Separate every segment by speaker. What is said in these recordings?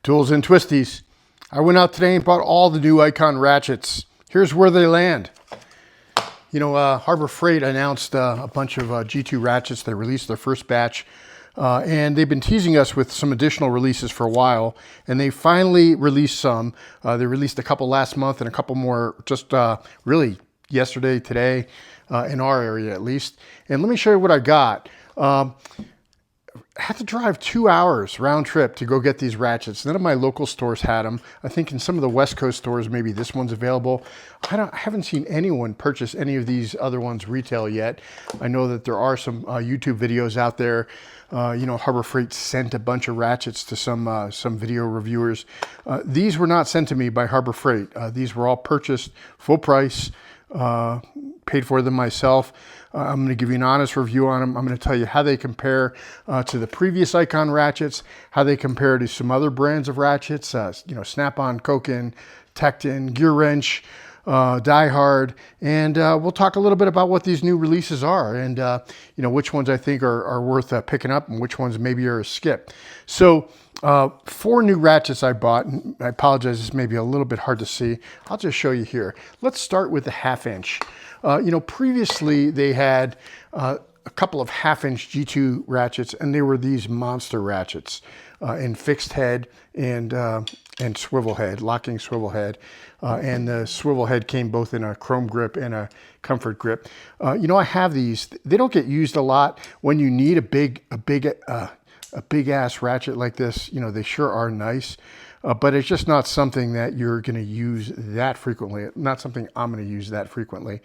Speaker 1: Tools and Twisties. I went out today and bought all the new Icon ratchets. Here's where they land. You know, Harbor Freight announced a bunch of G2 ratchets. They released their first batch, and they've been teasing us with some additional releases for a while, and they finally released some. They released a couple last month and a couple more just really yesterday, today, in our area at least. And let me show you what I got. I had to drive 2 hours round trip to go get these ratchets. None of my local stores had them. I think in some of the West Coast stores, maybe this one's available. I haven't seen anyone purchase any of these other ones retail yet. I know that there are some YouTube videos out there. You know, Harbor Freight sent a bunch of ratchets to some video reviewers. These were not sent to me by Harbor Freight. These were all purchased full price, paid for them myself. I'm going to give you an honest review on them. I'm going to tell you how they compare to the previous Icon ratchets, how they compare to some other brands of ratchets, you know, Snap-on, Koken, Tekton, Gear Wrench, Die Hard, and we'll talk a little bit about what these new releases are and, you know, which ones I think are worth picking up and which ones maybe are a skip. So 4 new ratchets I bought, and I apologize, this may be a little bit hard to see. I'll just show you here. Let's start with the 1/2 inch. You know, previously they had a couple of 1/2 inch G2 ratchets, and they were these monster ratchets in fixed head and swivel head, locking swivel head. And the swivel head came both in a chrome grip and a comfort grip. You know, I have these. They don't get used a lot. When you need a big ass ratchet like this, you know, they sure are nice. But it's just not something that you're going to use that frequently. Not something I'm going to use that frequently.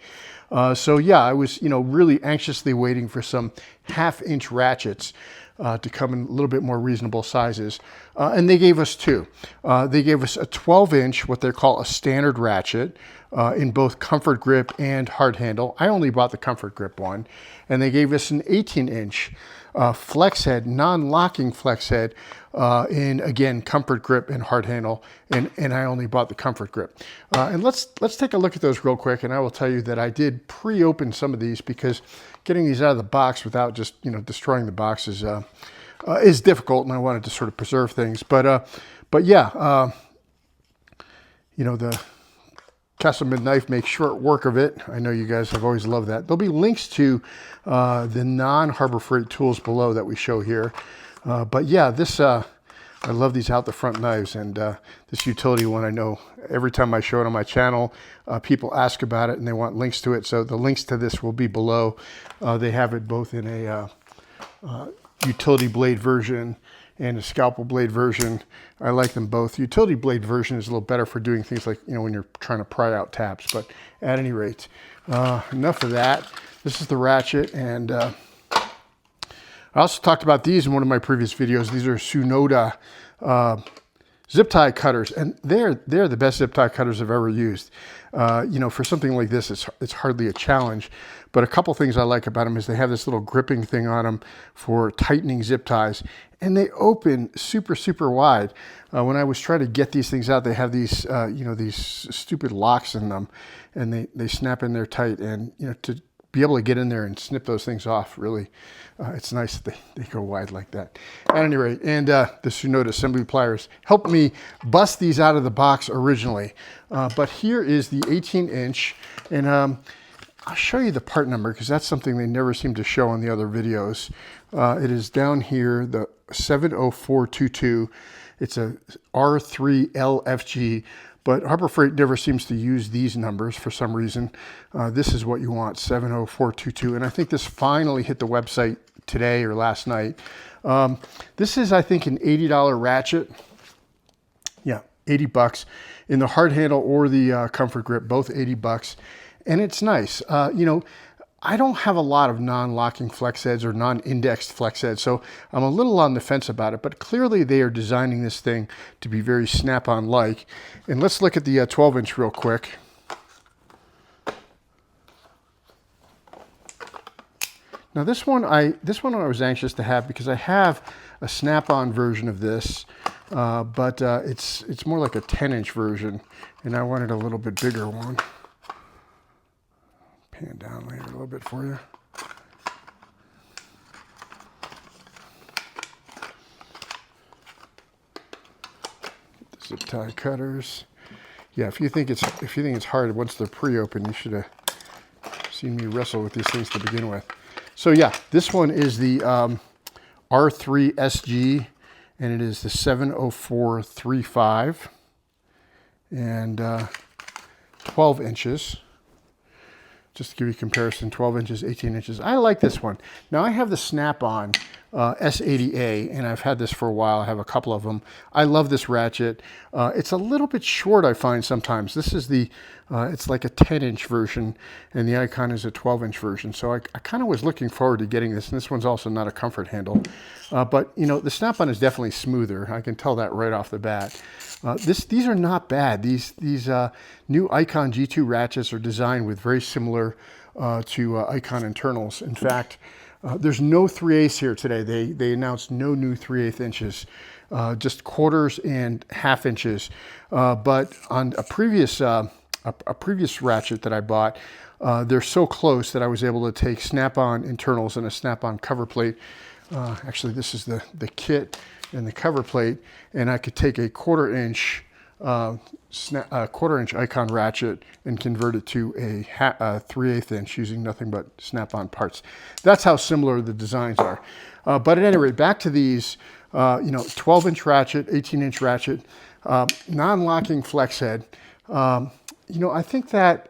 Speaker 1: So yeah, I was, you know, really anxiously waiting for some 1/2 inch ratchets to come in a little bit more reasonable sizes. And they gave us 2. They gave us a 12 inch, what they call a standard ratchet, in both comfort grip and hard handle. I only bought the comfort grip one. And they gave us an 18 inch flex head, non-locking flex head, in again comfort grip and hard handle, and I only bought the comfort grip. And let's take a look at those real quick, and I will tell you that I did pre-open some of these because getting these out of the box without just, you know, destroying the box is difficult, and I wanted to sort of preserve things. But yeah, you know, the Castleman knife makes short work of it. I know you guys have always loved that. There'll be links to the non-Harbor Freight tools below that we show here. But yeah, this I love these out the front knives, and this utility one, I know every time I show it on my channel, people ask about it and they want links to it. So the links to this will be below. They have it both in a utility blade version and a scalpel blade version. I like them both. The utility blade version is a little better for doing things like, you know, when you're trying to pry out tabs. But at any rate, enough of that. This is the ratchet, and I also talked about these in one of my previous videos. These are Sunoda zip tie cutters, and they're the best zip tie cutters I've ever used. You know, for something like this, it's hardly a challenge. But a couple things I like about them is they have this little gripping thing on them for tightening zip ties, and they open super, super wide. When I was trying to get these things out, they have these, you know, these stupid locks in them, and they snap in there tight. And, you know, to be able to get in there and snip those things off, really, it's nice that they go wide like that. At any rate, and the Sunoda assembly pliers helped me bust these out of the box originally. But here is the 18 inch, and I'll show you the part number because that's something they never seem to show on the other videos. It is down here, the 70422. It's a R3LFG, but Harbor Freight never seems to use these numbers for some reason. This is what you want, 70422, and I think this finally hit the website today or last night. This is, I think, an $80 ratchet. Yeah, 80 bucks in the hard handle or the comfort grip, both 80 bucks. And it's nice. You know, I don't have a lot of non-locking flex heads or non-indexed flex heads, so I'm a little on the fence about it, but clearly they are designing this thing to be very Snap-on-like. And let's look at the 12 inch real quick. Now this one I was anxious to have because I have a Snap-on version of this, but it's more like a 10 inch version, and I wanted a little bit bigger one. Pan down later a little bit for you. Zip tie cutters. Yeah, if you think it's hard once they're pre-opened, you should have seen me wrestle with these things to begin with. So yeah, this one is the R3SG, and it is the 70435 and 12 inches. Just to give you a comparison, 12 inches, 18 inches. I like this one. Now I have the Snap-on S80A, and I've had this for a while. I have a couple of them. I love this ratchet. It's a little bit short, I find sometimes. This is the, it's like a 10-inch version, and the Icon is a 12-inch version. So I kind of was looking forward to getting this, and this one's also not a comfort handle. But, you know, the Snap-on is definitely smoother. I can tell that right off the bat. These are not bad. These new Icon G2 ratchets are designed with very similar to Icon internals. In fact, there's no 3/8 here today. They announced no new 3/8 inches, just quarters and half inches. But on a previous ratchet that I bought, they're so close that I was able to take Snap-on internals and a Snap-on cover plate. Actually, this is the kit and the cover plate, and I could take a quarter-inch Icon ratchet and convert it to a 3/8 inch using nothing but Snap-on parts. That's how similar the designs are. But at any rate, back to these, you know, 12-inch ratchet, 18-inch ratchet, non-locking flex head. You know, I think that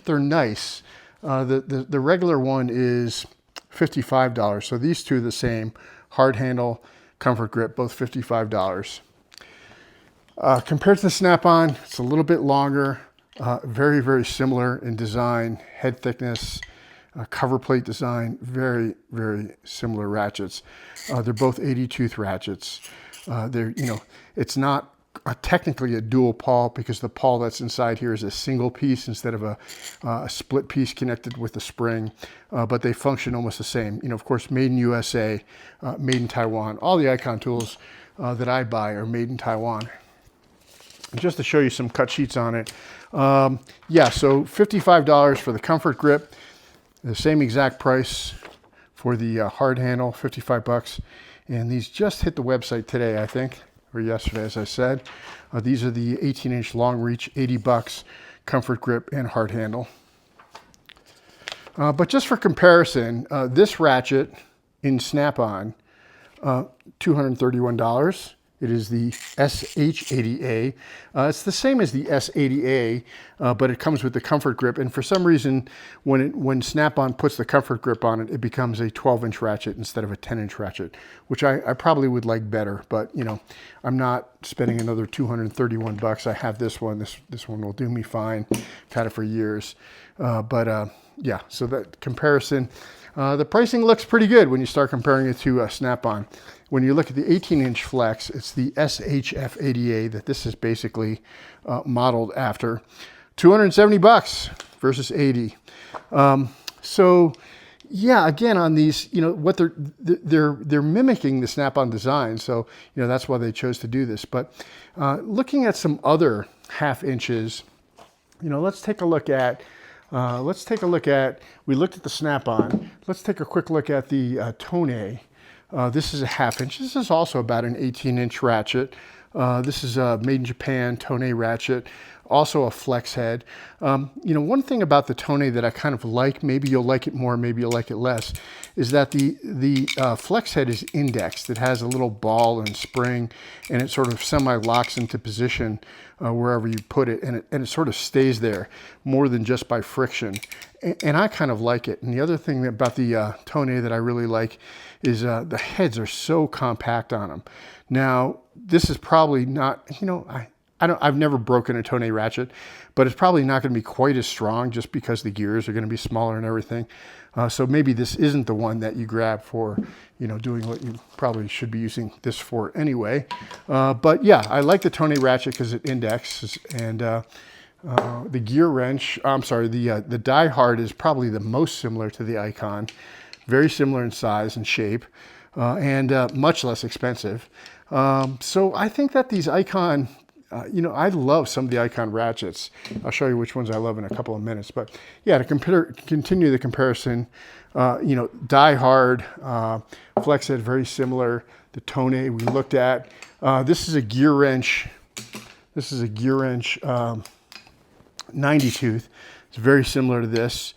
Speaker 1: they're nice. The regular one is $55, so these two are the same. Hard handle, comfort grip, both $55. Compared to the Snap-on, it's a little bit longer, very, very similar in design, head thickness, cover plate design, very, very similar ratchets. They're both 80-tooth ratchets. They're, you know, it's not technically a dual pawl because the pawl that's inside here is a single piece instead of a split piece connected with a spring, but they function almost the same. You know, of course, made in USA, made in Taiwan. All the Icon tools that I buy are made in Taiwan. And just to show you some cut sheets on it, yeah, so $55 for the comfort grip, the same exact price for the hard handle, 55 bucks. And these just hit the website today, I think, or yesterday, as I said. These are the 18-inch long reach, 80 bucks, comfort grip and hard handle. But just for comparison, this ratchet in Snap-on, $231. It is the SH80A. It's the same as the S80A, but it comes with the comfort grip. And for some reason, when Snap-on puts the comfort grip on it, it becomes a 12-inch ratchet instead of a 10-inch ratchet, which I probably would like better. But, you know, I'm not spending another 231 bucks. I have this one. This one will do me fine. I've had it for years. Yeah, so that comparison, the pricing looks pretty good when you start comparing it to Snap-on. When you look at the 18-inch flex, it's the SHF80A that this is basically modeled after. 270 bucks versus 80. So yeah, again, on these, you know, what they're mimicking the Snap-on design. So, you know, that's why they chose to do this. But looking at some other half inches, you know, let's take a look at, we looked at the Snap-on. Let's take a quick look at the Tone. This is a half inch. This is also about an 18-inch ratchet. This is a made in Japan Tone ratchet, also a flex head. You know, one thing about the Tone that I kind of like, maybe you'll like it more, maybe you'll like it less, is that the flex head is indexed. It has a little ball and spring, and it sort of semi-locks into position wherever you put it, and it sort of stays there more than just by friction. And I kind of like it. And the other thing about the Tone that I really like is the heads are so compact on them. Now, this is probably not, you know, I've never broken a Tone ratchet, but it's probably not going to be quite as strong just because the gears are going to be smaller and everything. So maybe this isn't the one that you grab for, you know, doing what you probably should be using this for anyway. But yeah, I like the Tone ratchet because it indexes, and the gear wrench, I'm sorry, the die hard is probably the most similar to the Icon. Very similar in size and shape, and much less expensive. So I think that these Icon, you know, I love some of the Icon ratchets. I'll show you which ones I love in a couple of minutes. But yeah, to continue the comparison, you know, die hard, flex head, very similar. The Tone we looked at. This is a gear wrench This is a gear wrench 90 tooth. It's very similar to this,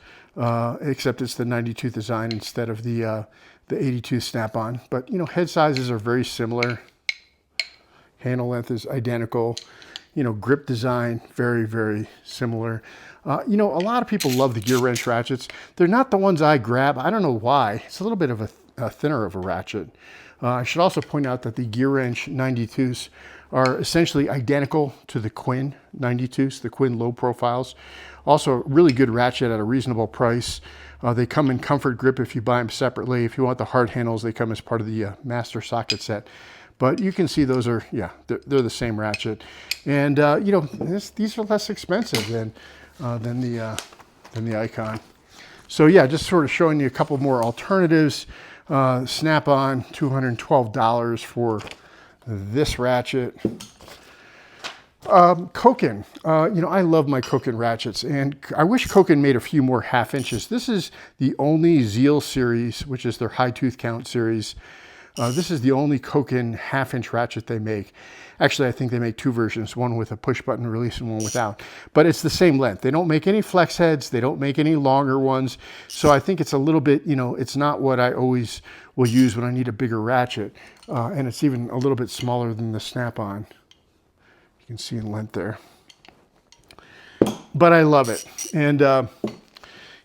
Speaker 1: except it's the 90 tooth design instead of the 80 tooth snap-on. But you know, head sizes are very similar. Handle length is identical. You know, grip design, very, very similar. You know, a lot of people love the gear wrench ratchets. They're not the ones I grab. I don't know why. It's a little bit of a thinner of a ratchet. I should also point out that the gear wrench 92s are essentially identical to the Quinn 92s, the Quinn low profiles. Also, a really good ratchet at a reasonable price. They come in comfort grip if you buy them separately. If you want the hard handles, they come as part of the master socket set. But you can see those are, yeah, they're the same ratchet. And, you know, these are less expensive than the Icon. So, yeah, just sort of showing you a couple more alternatives. Snap-on, $212 for this ratchet. Koken, you know, I love my Koken ratchets, and I wish Koken made a few more 1/2 inches. This is the only Zeal series, which is their high tooth count series. This is the only Koken 1/2 inch ratchet they make. Actually, I think they make 2 versions, one with a push button release and one without. But it's the same length. They don't make any flex heads. They don't make any longer ones. So I think it's a little bit, you know, it's not what I always will use when I need a bigger ratchet. And it's even a little bit smaller than the snap-on. You can see in length there. But I love it. And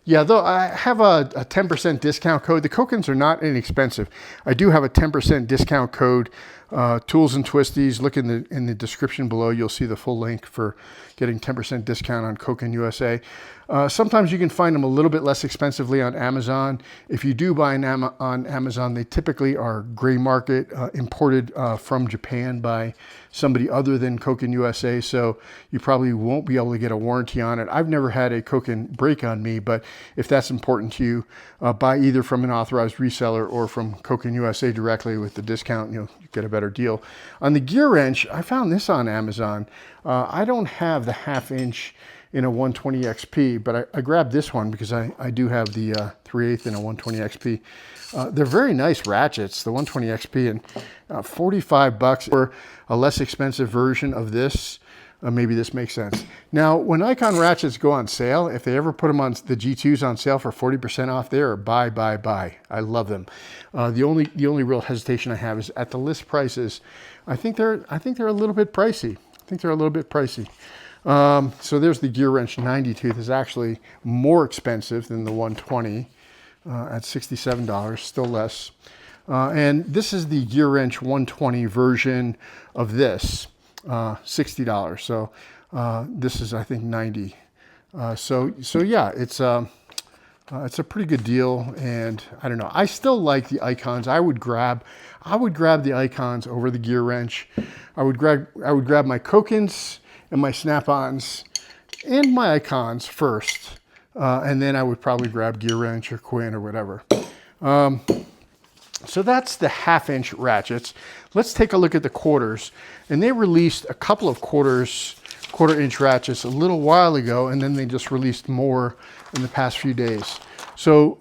Speaker 1: yeah, though I have a 10% discount code. The Kokens are not inexpensive. I do have a 10% discount code. Tools and Twisties. Look in the description below. You'll see the full link for getting 10% discount on Koken USA. Sometimes you can find them a little bit less expensively on Amazon. If you do buy on Amazon, they typically are gray market, imported from Japan by somebody other than Koken USA, so you probably won't be able to get a warranty on it. I've never had a Koken break on me, but if that's important to you, buy either from an authorized reseller or from Koken USA directly with the discount. You get a better deal. On the gear wrench, I found this on Amazon. I don't have the 1/2 inch in a 120 XP, but I grabbed this one because I do have the 3/8 in a 120 XP. They're very nice ratchets, the 120 XP, and $45 for a less expensive version of this. Maybe this makes sense. Now, when Icon ratchets go on sale, if they ever put them on the G2s on sale for 40% off, they are buy, buy, buy. I love them. The only real hesitation I have is at the list prices. I think they're a little bit pricey. So there's the gear wrench 90 tooth. Is actually more expensive than the 120 at $67, still less. And this is the gear wrench 120 version of this, $60. So this is, I think, 90. So yeah, it's a pretty good deal. And I don't know, I still like the Icons. I would grab the Icons over the gear wrench. I would grab my Kokens and my Snap-ons and my Icons first. And then I would probably grab gear wrench or Quinn or whatever. So that's the 1/2 inch ratchets. Let's take a look at the quarters. And they released a couple of quarter inch ratchets a little while ago, and then they just released more in the past few days. So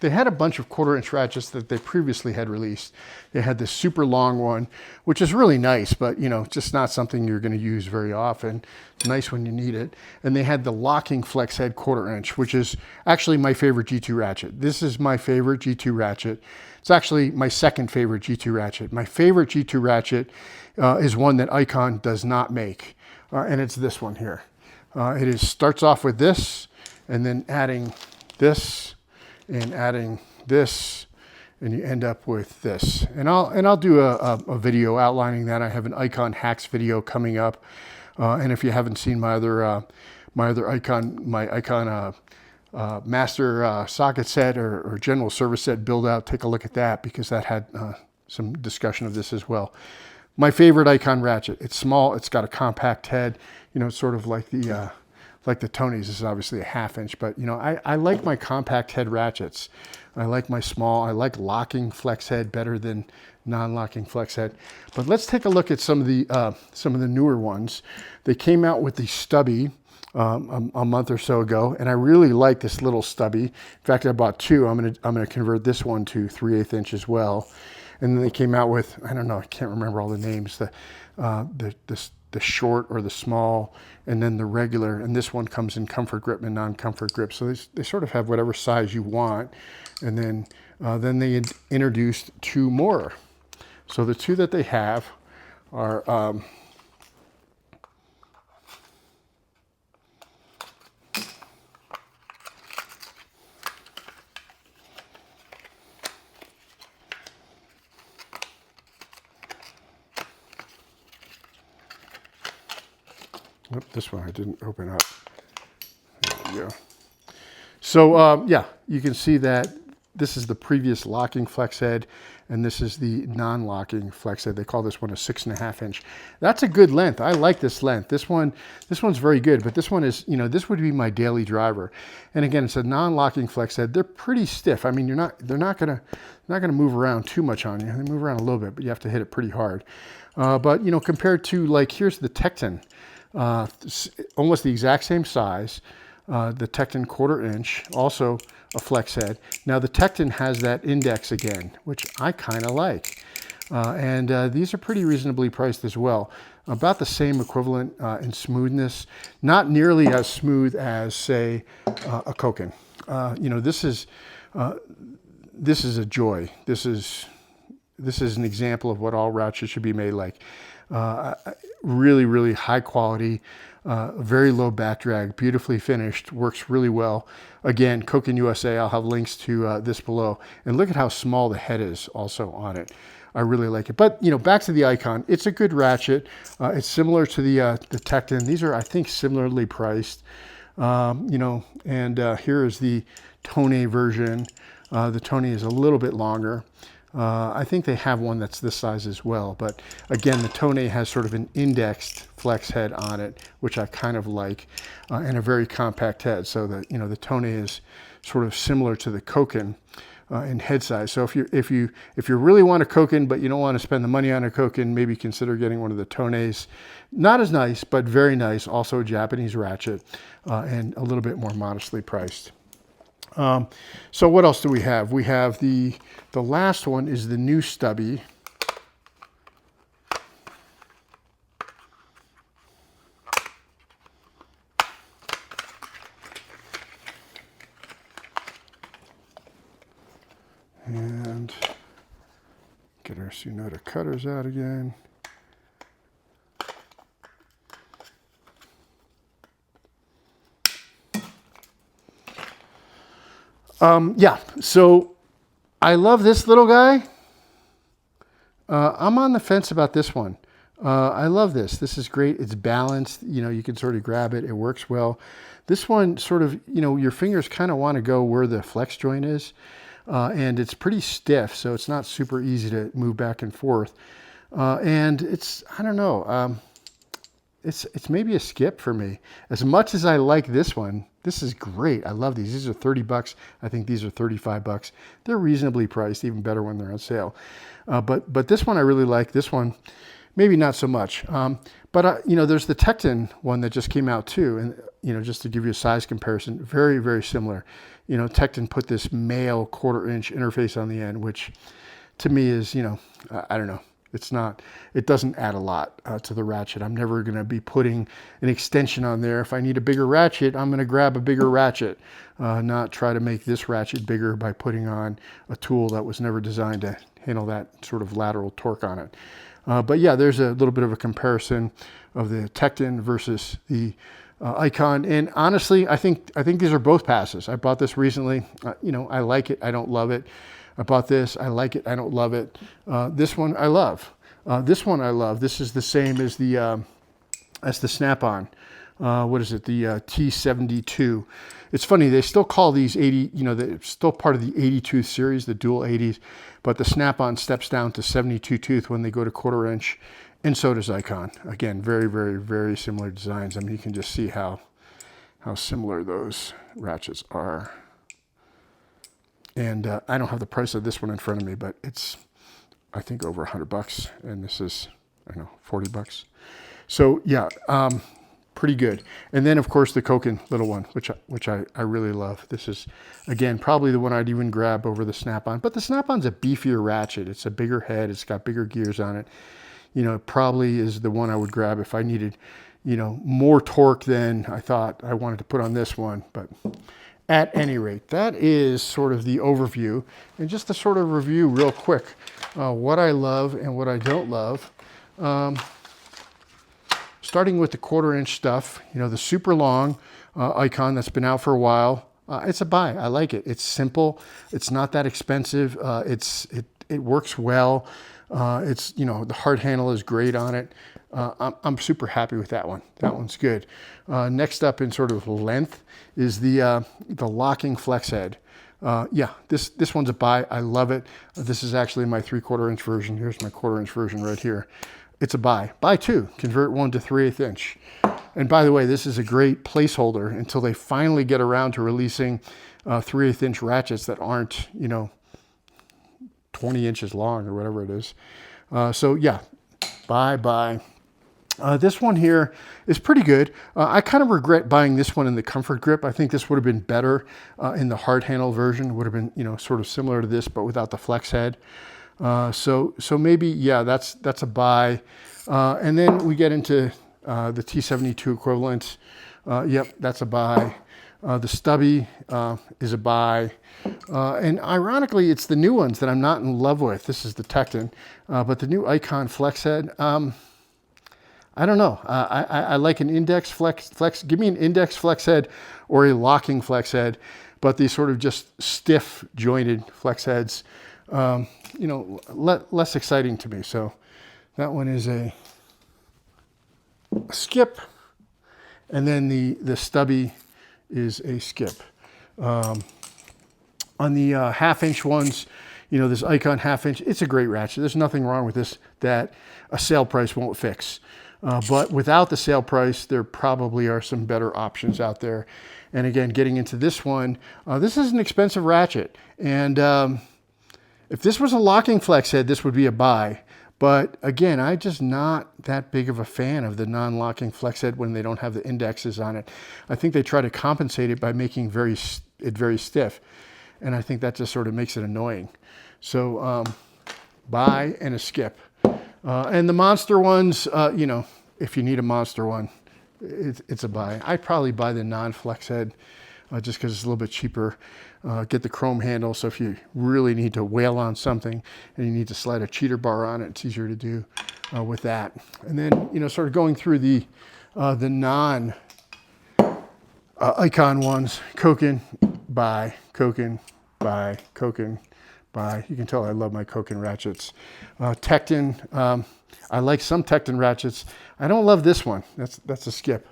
Speaker 1: they had a bunch of 1/4 inch ratchets that they previously had released. They had this super long one, which is really nice, but you know, just not something you're going to use very often. Nice when you need it. And they had the locking flex head 1/4 inch, which is actually my favorite G2 ratchet. This is my favorite G2 ratchet. It's actually my second favorite G2 ratchet. My favorite G2 ratchet is one that Icon does not make, and it's this one here. It starts off with this, and then adding this, and adding this, and you end up with this. And I'll do a video outlining that. I have an Icon hacks video coming up, and if you haven't seen my other Icon master socket set or general service set build out, take a look at that, because that had some discussion of this as well. My favorite Icon ratchet. It's small. It's got a compact head. You know, it's sort of like the Tony's. This is obviously a 1/2 inch, but you know, I like my compact head ratchets. I like my small. I like locking flex head better than non-locking flex head. But let's take a look at some of the newer ones. They came out with the Stubby a month or so ago, and I really like this little Stubby. In fact, I bought 2. I'm gonna convert this one to 3/8 inch as well. And then they came out with, I don't know, I can't remember all the names. The the short or the small, and then the regular. And this one comes in comfort grip and non-comfort grip. So they sort of have whatever size you want. And then they introduced 2 more. So the 2 that they have are this one I didn't open up. There we go. So yeah, you can see that this is the previous locking flex head, and this is the non-locking flex head. They call this one a 6.5 inch. That's a good length. I like this length. This one's very good, but this one is, you know, this would be my daily driver. And again, it's a non-locking flex head. They're pretty stiff. I mean, they're not gonna move around too much on you. They move around a little bit, but you have to hit it pretty hard. But you know, compared to, like, here's the Tecton, almost the exact same size. The Tecton 1/4 inch, also a flex head. Now the Tecton has that index again, which I kind of like. And these are pretty reasonably priced as well. About the same equivalent in smoothness. Not nearly as smooth as, say, a Koken. You know, this is a joy. This is an example of what all Ratchets should be made like. Really, really high quality, very low back drag, beautifully finished, works really well. Again, Koken USA, I'll have links to this below. And look at how small the head is also on it. I really like it. But, you know, back to the Icon, it's a good Ratchet. It's similar to the Tecton. These are, I think, similarly priced. You know, and here is the Tone version. The Tone is a little bit longer. I think they have one that's this size as well. But again, the Tone has sort of an indexed flex head on it, which I kind of like, and a very compact head. So that, you know, the Tone is sort of similar to the Koken in head size. So if you really want a Koken, but you don't want to spend the money on a Koken, maybe consider getting one of the Tones. Not as nice, but very nice. Also a Japanese Ratchet, and a little bit more modestly priced. So what else do we have? We have the last one is the new Stubby. And get our Sunota cutters out again. Yeah, so I love this little guy. I'm on the fence about this one. I love this. This is great. It's balanced. You know, you can sort of grab it. It works well. This one sort of, you know, your fingers kind of want to go where the flex joint is. And it's pretty stiff, so it's not super easy to move back and forth. And it's, I don't know, it's maybe a skip for me. As much as I like this one, this is great. I love these. These are 30 bucks. I think these are 35 bucks. They're reasonably priced, even better when they're on sale. But this one I really like. This one, maybe not so much. You know, there's the Tecton one that just came out too. And, you know, just to give you a size comparison, very, very similar. You know, Tecton put this male 1/4 inch interface on the end, which to me is, you know, I don't know. It doesn't add a lot to the Ratchet. I'm never going to be putting an extension on there. If I need a bigger Ratchet, I'm going to grab a bigger Ratchet, not try to make this Ratchet bigger by putting on a tool that was never designed to handle that sort of lateral torque on it. But yeah, there's a little bit of a comparison of the Tecton versus the Icon. And honestly, I think these are both passes. I bought this recently. You know, I like it. I don't love it. I bought this. I like it. I don't love it. This one I love. This one I love. This is the same as the Snap-on. What is it? The T72. It's funny. They still call these 80. You know, they're still part of the 80 tooth series, the dual 80s. But the Snap-on steps down to 72 tooth when they go to 1/4 inch, and so does Icon. Again, very, very, very similar designs. I mean, you can just see how similar those Ratchets are. And I don't have the price of this one in front of me, but it's, I think, over 100 bucks. And this is, I don't know, 40 bucks. So yeah, pretty good. And then of course the Koken little one, which I really love. This is, again, probably the one I'd even grab over the Snap-on. But the Snap-on's a beefier Ratchet. It's a bigger head. It's got bigger gears on it. you know, it probably is the one I would grab if I needed, you know, more torque than I thought I wanted to put on this one. But at any rate, that is sort of the overview, and just to sort of review real quick what I love and what I don't love. Starting with the 1/4 inch stuff, you know, the super long icon that's been out for a while. It's a buy. I like it. It's simple. It's not that expensive. It works well. It's, you know, the hard handle is great on it. I'm super happy with that one. That one's good. Next up in sort of length is the locking flex head. Yeah, this one's a buy. I love it. This is actually my 3/4 inch version. Here's my 1/4 inch version right here. It's a buy. Buy two. Convert one to 3/8 inch. And by the way, this is a great placeholder until they finally get around to releasing 3/8 inch ratchets that aren't, you know, 20 inches long or whatever it is. So yeah, buy. This one here is pretty good. I kind of regret buying this one in the comfort grip. I think this would have been better in the hard handle version. Would have been, you know, sort of similar to this, but without the flex head. So maybe, yeah, that's a buy. And then we get into the T72 equivalent. Yep, that's a buy. The Stubby is a buy. And ironically, it's the new ones that I'm not in love with. This is the Tekton, but the new Icon flex head, I don't know. I like an index flex. Give me an index flex head or a locking flex head, but these sort of just stiff jointed flex heads, you know, less exciting to me. So that one is a skip. And then the Stubby is a skip. On the 1/2 inch ones, you know, this Icon 1/2 inch, it's a great ratchet. There's nothing wrong with this that a sale price won't fix. But without the sale price, there probably are some better options out there. And again, getting into this one, this is an expensive ratchet. And if this was a locking flex head, this would be a buy. But again, I'm just not that big of a fan of the non-locking flex head when they don't have the indexes on it. I think they try to compensate it by making it very stiff. And I think that just sort of makes it annoying. So buy and a skip. And the monster ones, you know, if you need a monster one, it's a buy. I'd probably buy the non-flex head just because it's a little bit cheaper. Get the chrome handle, so if you really need to wail on something and you need to slide a cheater bar on it, it's easier to do with that. And then, you know, sort of going through the non Icon ones, Koken, buy, Koken, buy, Koken, buy. You can tell I love my Koken ratchets. Tekton, I like some Tekton ratchets. I don't love this one. That's a skip.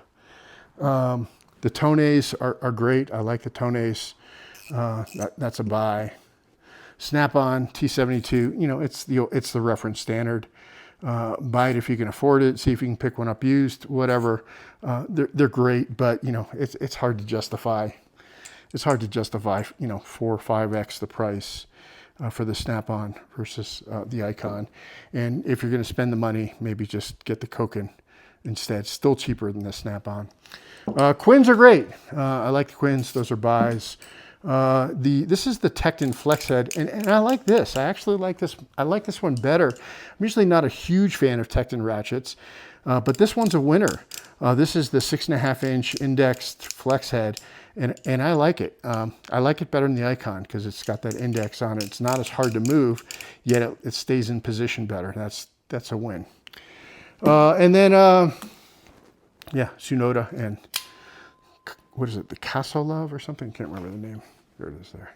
Speaker 1: The Tonays are great. I like the Tonays. That's a buy. Snap-on T72. You know, it's the reference standard. Buy it if you can afford it. See if you can pick one up used. Whatever. They're great, but you know, it's hard to justify. It's hard to justify, you know, 4 or 5x the price for the Snap-on versus the Icon. And if you're going to spend the money, maybe just get the Koken instead. Still cheaper than the Snap-on. Quins are great. I like the Quins. Those are buys. This is the Tekton flex head, and I like this. I actually like this. I like this one better. I'm usually not a huge fan of Tekton ratchets, but this one's a winner. This is the 6.5 inch indexed flex head, and I like it. I like it better than the Icon because it's got that index on it. It's not as hard to move, yet it stays in position better. That's a win. And then, yeah, Tsunoda and what is it? The Casolove or something? Can't remember the name. There it is there.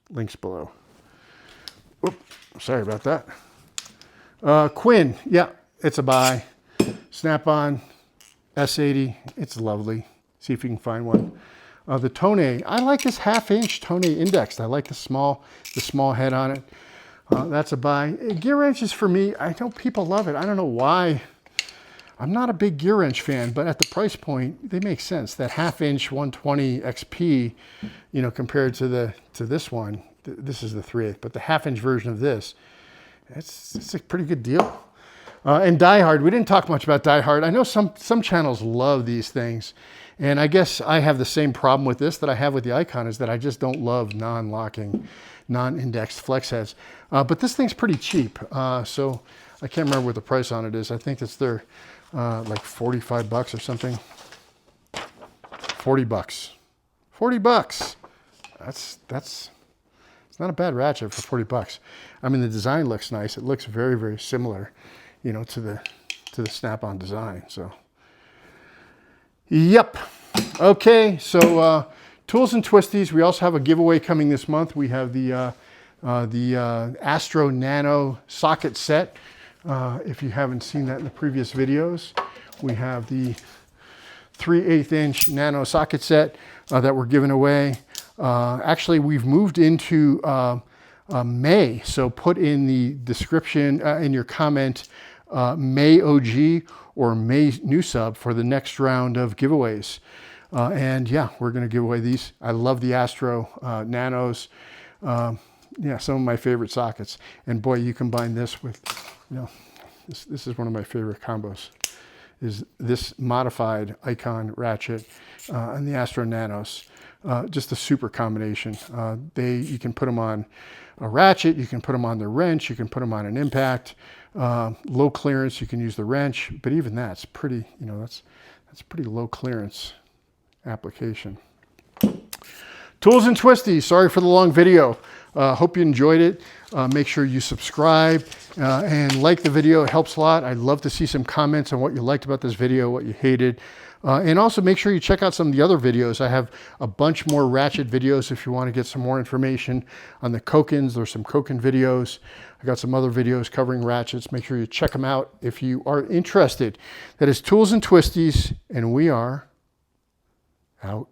Speaker 1: Links below. Oop, sorry about that. Quinn, yeah, it's a buy. Snap-on S80, it's lovely. See if you can find one. The Tonay, I like this 1/2 inch Tonay indexed. I like the small head on it. That's a buy. Gear wrenches for me, I know people love it. I don't know why. I'm not a big gear wrench fan, but at the price point, they make sense. That 1/2 inch 120 XP, you know, compared to this one, this is the 3/8, but the 1/2 inch version of this, it's a pretty good deal. And Die Hard, we didn't talk much about Die Hard. I know some channels love these things, and I guess I have the same problem with this that I have with the Icon, is that I just don't love non-locking, non-indexed flex heads. But this thing's pretty cheap, so I can't remember what the price on it is. I think it's their like 45 bucks or something. 40 bucks. 40 bucks. It's not a bad ratchet for 40 bucks. I mean, the design looks nice. It looks very, very similar, you know, to the Snap-on design. So, yep. Okay, so tools and twisties. We also have a giveaway coming this month. We have the Astro Nano socket set. If you haven't seen that in the previous videos, we have the 3/8 inch Nano socket set that we're giving away. Actually, we've moved into May, so put in the description, in your comment, May OG or May new sub for the next round of giveaways. And yeah, we're going to give away these. I love the Astro Nanos. Yeah, some of my favorite sockets. And boy, you combine this with, you know, this is one of my favorite combos, is this modified Icon Ratchet and the Astro Nanos. Just a super combination. You can put them on a ratchet, you can put them on the wrench, you can put them on an impact. Low clearance, you can use the wrench, but even that's pretty, you know, that's pretty low clearance application. Tools and twisties. Sorry for the long video. Hope you enjoyed it. Make sure you subscribe and like the video. It helps a lot. I'd love to see some comments on what you liked about this video, what you hated. And also make sure you check out some of the other videos. I have a bunch more ratchet videos if you want to get some more information on the Kokins. There's some Kokin videos. I got some other videos covering ratchets. Make sure you check them out if you are interested. That is Tools and Twisties, and we are out.